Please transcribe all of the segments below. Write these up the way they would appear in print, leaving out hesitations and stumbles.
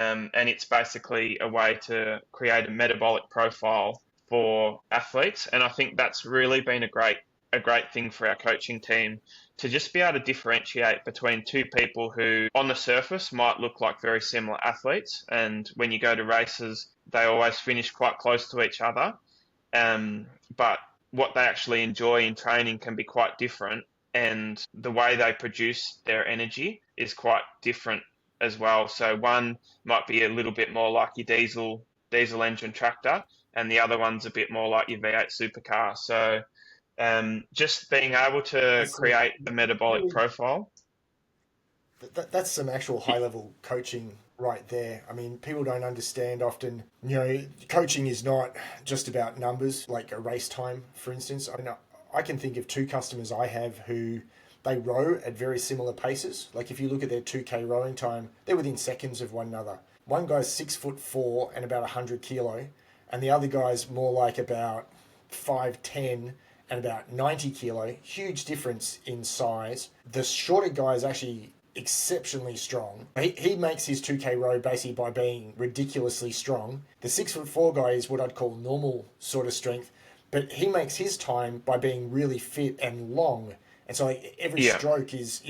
and it's basically a way to create a metabolic profile for athletes. And I think that's really been a great thing for our coaching team to just be able to differentiate between two people who, on the surface, might look like very similar athletes, and when you go to races, they always finish quite close to each other. But what they actually enjoy in training can be quite different, and the way they produce their energy is quite different as well. So one might be a little bit more like your diesel engine tractor, and the other one's a bit more like your V8 supercar. So just being able to That's some create a metabolic really profile. that's some actual high level coaching right there. I mean, people don't understand often, you know, coaching is not just about numbers, like a race time, for instance. I mean, I can think of two customers I have who they row at very similar paces. Like if you look at their 2K rowing time, they're within seconds of one another. One guy's 6'4" and about 100 kilo, and the other guy's more like about 5'10" and about 90 kilo. Huge difference in size. The shorter guy is actually exceptionally strong. He makes his 2K row basically by being ridiculously strong. The 6'4" guy is what I'd call normal sort of strength, but he makes his time by being really fit and long. And so like, every Yeah, stroke is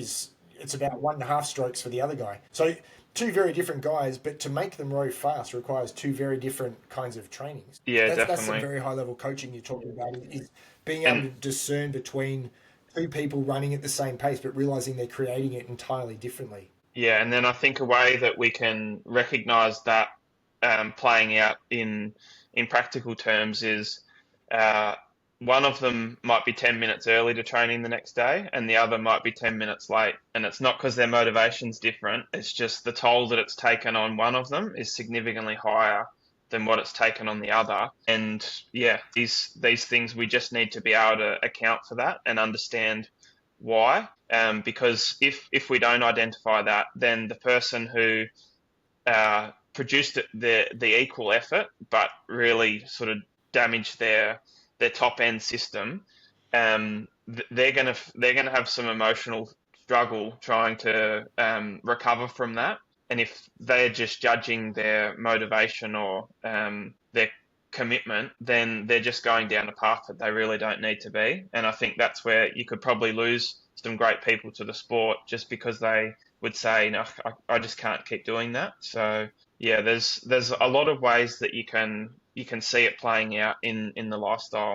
it's about 1.5 strokes for the other guy. So two very different guys, but to make them row fast requires two very different kinds of trainings. yeah, That's some definitely. very high level coaching you're talking about is being able And to discern between two people running at the same pace, but realizing they're creating it entirely differently. yeah, and then I think a way that we can recognize that playing out in practical terms is uh, one of them might be 10 minutes early to training the next day, and the other might be 10 minutes late. And it's not because their motivation's different, it's just the toll that it's taken on one of them is significantly higher than what it's taken on the other. And yeah, these things we just need to be able to account for that and understand why. Because if we don't identify that, then the person who produced the equal effort, but really sort of damaged their top end system, they're gonna have some emotional struggle trying to recover from that. And if they're just judging their motivation or their commitment, then they're just going down a path that they really don't need to be. And I think that's where you could probably lose some great people to the sport just because they would say, no, I just can't keep doing that. So yeah, there's a lot of ways that you can see it playing out in the lifestyle.